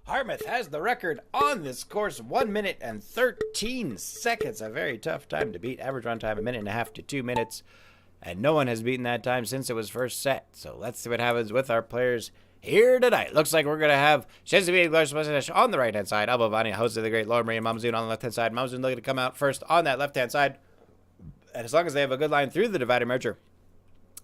Harmouth has the record on this course, 1 minute and 13 seconds. A very tough time to beat. Average run time, 1.5 to 2 minutes. And no one has beaten that time since it was first set. So let's see what happens with our players here tonight. Looks like we're going to have Shenzhen Glass on the right-hand side. Albavani, host of the great Laura Marie and Mommazoom on the left-hand side. Mommazoom looking to come out first on that left-hand side. And as long as they have a good line through the divider merger,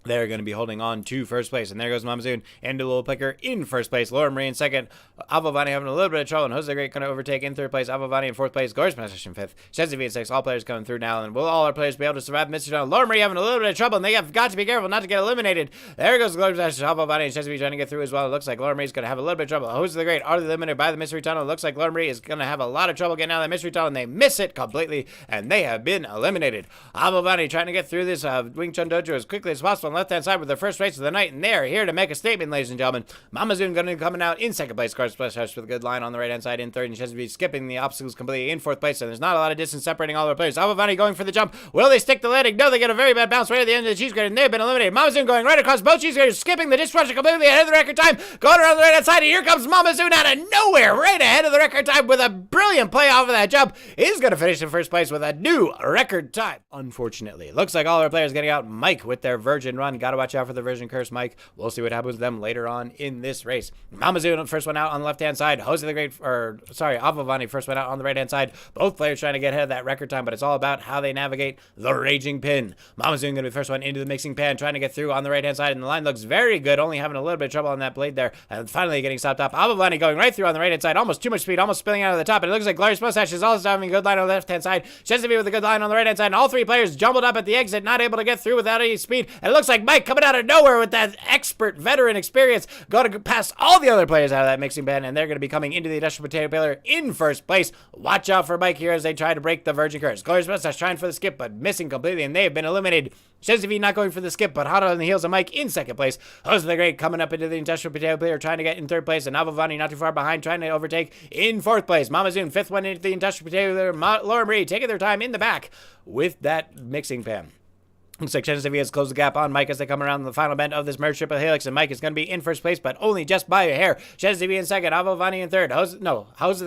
they're going to be holding on to first place. And there goes Mommazoom into Little Picker in first place. Laura Marie in second. Avavani having a little bit of trouble. And Jose Great going to overtake in third place. Avavani in fourth place. Gorgeous position fifth. Shenzhen in sixth. All players coming through now. And will all our players be able to survive Mr. John? Laura Marie having a little bit of trouble. And they have got to be careful not to get eliminated. There goes Gorgeous position. Avavani and Shenzhen trying to get through as well. It looks like Laura Marie's going to have a little bit of trouble. Jose the Great are eliminated by the Mystery Tunnel. It looks like Laura Marie is going to have a lot of trouble getting out of that Mystery Tunnel. And they miss it completely. And they have been eliminated. Avavani trying to get through this Wing Chun Dojo as quickly as possible on the left-hand side with their first race of the night, and they're here to make a statement, ladies and gentlemen. Mommazoom going to be coming out in second place. Cars Splash House with a good line on the right-hand side in third, and Shenzhen skipping the obstacles completely in fourth place, and there's not a lot of distance separating all their players. Avavani going for the jump. Will they stick the landing? No, they get a very bad bounce right at the end of the cheese grater, and they've been eliminated. Mommazoom going right across both cheese graters, skipping the dishwasher completely ahead of the record time, going around the right-hand side, and here comes Mommazoom out of nowhere, right ahead of the record time with a brilliant play off of that jump. He's going to finish in first place with a new record time. Unfortunately, looks like all our players getting out. Mike with their Virgin run. Got to watch out for the Virgin curse, Mike. We'll see what happens with them later on in this race. Mommazoom first one out on the left-hand side. Avavani first one out on the right-hand side. Both players trying to get ahead of that record time, but it's all about how they navigate the raging pin. Mommazoom going to be the first one into the mixing pan, trying to get through on the right-hand side, and the line looks very good, only having a little bit of trouble on that blade there, and finally getting stopped up. Avavani going right through on the right-hand side, almost too much speed, almost spilling out of the top, and it looks like Glorious Mustache is also having a good line on the left-hand side. Shenzhen with a good line on the right-hand side, and all three players jumbled up at the exit, not able to get through without any speed, and it looks like Mike coming out of nowhere with that expert veteran experience, going to pass all the other players out of that mixing pan, and they're going to be coming into the industrial potato peeler in first place. Watch out for Mike here as they try to break the Virgin curse. Glorious Mustache trying for the skip, but missing completely, and they have been eliminated. Shenzhen not going for the skip, but hot on the heels of Mike in second place. Jose the Great coming up into the industrial potato peeler, trying to get in third place, and Avavani not too far behind, trying to overtake in fourth place. Mommazoom fifth one into the industrial potato peeler. Laura Marie taking their time in the back with that mixing pan. Looks like Shenzhen has closed the gap on Mike as they come around the final bend of this merge triple helix, and Mike is going to be in first place, but only just by a hair. Shenzhen in second, Avavani in third. Jose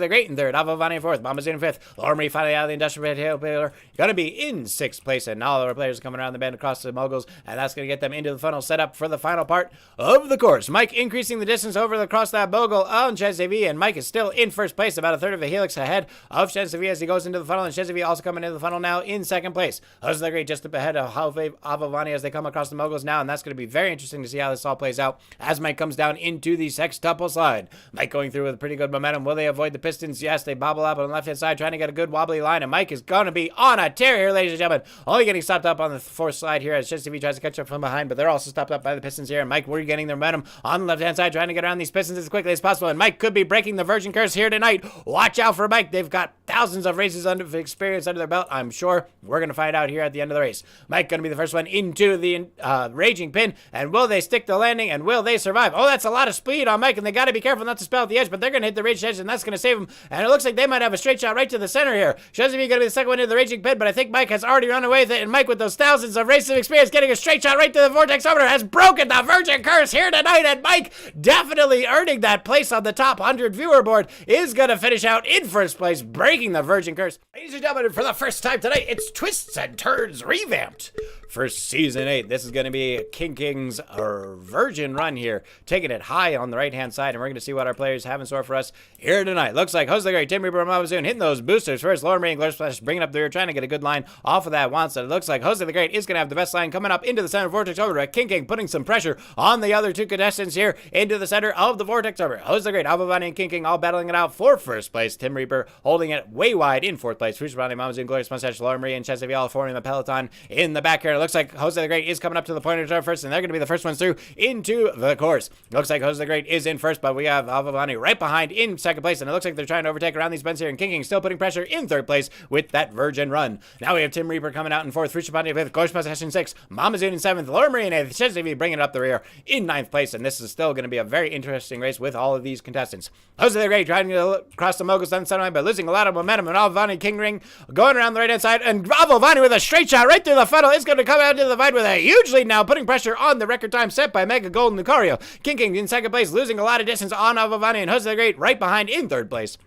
the Great in third, Avavani in fourth, Mommazoom in fifth. Laura Marie finally out of the industrial potato peeler, going to be in sixth place, and all of our players coming around the bend across the moguls, and that's going to get them into the funnel set up for the final part of the course. Mike increasing the distance over across that mogul on Shenzhen, and Mike is still in first place, about a third of a helix ahead of Shenzhen as he goes into the funnel, and Shenzhen also coming into the funnel now in second place. Jose the Great just up ahead of Avavani as they come across the moguls now, and that's going to be very interesting to see how this all plays out as Mike comes down into the sextuple slide. Mike going through with pretty good momentum. Will they avoid the pistons? Yes, they bobble up on the left-hand side, trying to get a good wobbly line, and Mike is going to be on a tear here, ladies and gentlemen. Only getting stopped up on the fourth slide here as Shenzhen tries to catch up from behind, but they're also stopped up by the pistons here, and Mike, we're getting their momentum on the left-hand side, trying to get around these pistons as quickly as possible, and Mike could be breaking the Virgin curse here tonight. Watch out for Mike. They've got thousands of races of experience under their belt, I'm sure. We're going to find out here at the end of the race. Mike going to be the first one into the raging pin, and will they stick the landing, and will they survive? Oh, that's a lot of speed on Mike, and they got to be careful not to spell at the edge, but they're going to hit the raging edge, and that's going to save them, and it looks like they might have a straight shot right to the center here. Shenzhen going to be the second one into the raging pin, but I think Mike has already run away with it, and Mike, with those thousands of races of experience, getting a straight shot right to the vortex orbiter, has broken the Virgin curse here tonight, and Mike, definitely earning that place on the top 100 viewer board, is going to finish out in first place, breaking the Virgin curse. Ladies and gentlemen, for the first time tonight, it's Twists and Turns revamped for Season 8. This is going to be King King's Virgin run here, taking it high on the right-hand side, and we're going to see what our players have in store for us here tonight. Looks like Jose the Great, Tim Reaper, and Mommazoom hitting those boosters first. Laura Marie and Glorious Splash bringing up the rear, trying to get a good line off of that once. And it looks like Jose the Great is going to have the best line coming up into the center vortex orbiter. King King putting some pressure on the other two contestants here into the center of the vortex orbiter. Jose the Great, Avavani, and King King all battling it out for first place. Tim Reaper holding it way wide in fourth place. Fuchsia Mommazoom, Glorious Mustache, Laura Marie, and Shenzhen all forming the peloton in the back here. It looks like Jose the Great is coming up to the point of turn first, and they're going to be the first ones through into the course. Looks like Jose the Great is in first, but we have Avavani right behind in second place, and it looks like they're trying to overtake around these bends here, and King King still putting pressure in third place with that Virgin run. Now we have Tim Reaper coming out in fourth, Fuchsia in fifth, Glorious Mustache in sixth, Mommazoom in seventh, Laura Marie in eighth, Shenzhen bringing it up the rear in ninth place, and this is still going to be a very interesting race with all of these contestants. Jose the Great trying to cross the moguls on center line, but losing a lot of momentum, and Avavani King Ring going around the right hand side, and Avavani with a straight shot right through the funnel is going to Marbilation coming out into the fight with a huge lead now, putting pressure on the record time set by Mega Gold and Lucario. King in second place, losing a lot of distance on Avavani, and Jose the Great right behind in third place.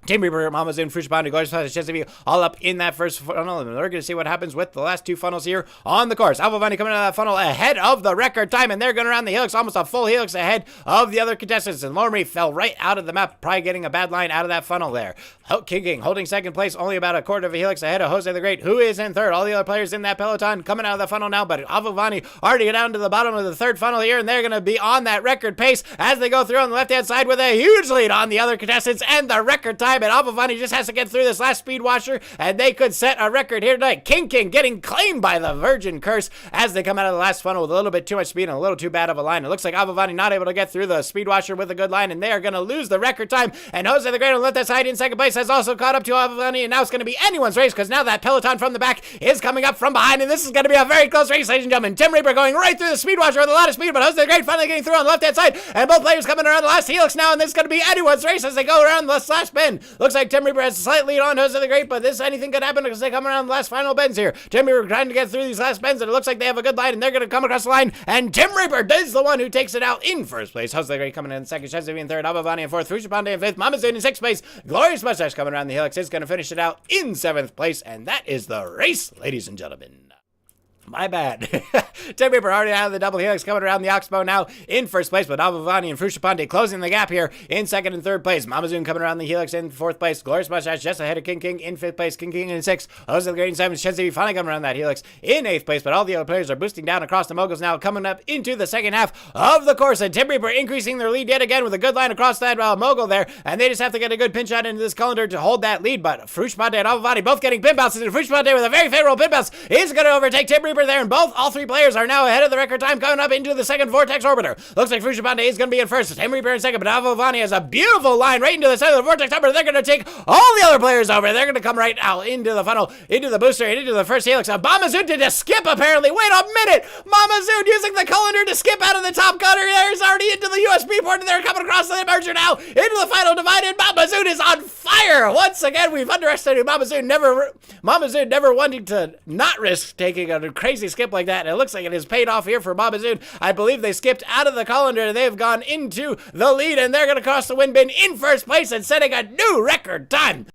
Team Reaper, Mommazoom, Frushbandi, Glorious Plus, Chesapeake, all up in that first funnel, and we're going to see what happens with the last two funnels here on the course. Avavani coming out of that funnel ahead of the record time, and they're going around the helix, almost a full helix ahead of the other contestants, and Lormary fell right out of the map, probably getting a bad line out of that funnel there. King holding second place, only about a quarter of a helix ahead of Jose the Great, who is in third. All the other players in that peloton coming out of the funnel now, but Avavani already down to the bottom of the third funnel here, and they're going to be on that record pace as they go through on the left-hand side with a huge lead on the other contestants, and the record time, and Avavani just has to get through this last speed washer, and they could set a record here tonight. King getting claimed by the Virgin Curse as they come out of the last funnel with a little bit too much speed and a little too bad of a line. It looks like Avavani not able to get through the speed washer with a good line, and they are going to lose the record time. And Jose the Great on the left side in second place has also caught up to Avavani, and now it's going to be anyone's race because now that peloton from the back is coming up from behind, and this is going to be a very close race, ladies and gentlemen. Tim Reaper going right through the speed washer with a lot of speed, but Jose the Great finally getting through on the left-hand side, and both players coming around the last helix now, and this is going to be anyone's race as they go around the last bend. Looks like Tim Reaper has a slight lead on Jose the Great, but anything could happen because they come around the last final bends here. Tim Reaper trying to get through these last bends, and it looks like they have a good line, and they're going to come across the line, and Tim Reaper is the one who takes it out in first place. Jose the Great coming in second, Chesapeake in third, Avavani in fourth, Frushbandi in fifth, Mommazoom in sixth place. Glorious Mustache coming around the helix is going to finish it out in seventh place, and that is the race, ladies and gentlemen. My bad. Tim Reaper already out of the double helix coming around the Oxbow now in first place, but Avavani and Frushbandi closing the gap here in second and third place. Mommazoom coming around the helix in fourth place. Glorious Mustache just ahead of King in fifth place. King in sixth. Jose the Great in seventh. Chesapeake finally coming around that helix in eighth place, but all the other players are boosting down across the moguls now, coming up into the second half of the course, and Tim Reaper increasing their lead yet again with a good line across that mogul there, and they just have to get a good pinch shot into this colander to hold that lead, but Frushbandi and Avavani both getting pin bounces, and Frushbandi with a very favorable pin bounce is going to overtake Tim Reaper there, and all three players are now ahead of the record time coming up into the second vortex orbiter. Looks like Frushbandi is going to be in first, Tim Reaper in second, but Avavani has a beautiful line right into the center of the vortex orbiter. They're going to take all the other players over. They're going to come right now into the funnel, into the booster, and into the first helix. Mommazoom did a skip apparently. Wait a minute! Mommazoom using the colander to skip out of the top cutter. There's already into the USB port, and they're coming across the merger now into the final divide, and Mommazoom is on fire! Once again, we've underestimated Mommazoom. Mommazoom never wanting to not risk taking a crazy skip like that. And it looks like it has paid off here for Mommazoom. I believe they skipped out of the colander, and they've gone into the lead, and they're going to cross the wind bin in first place and setting a new record time.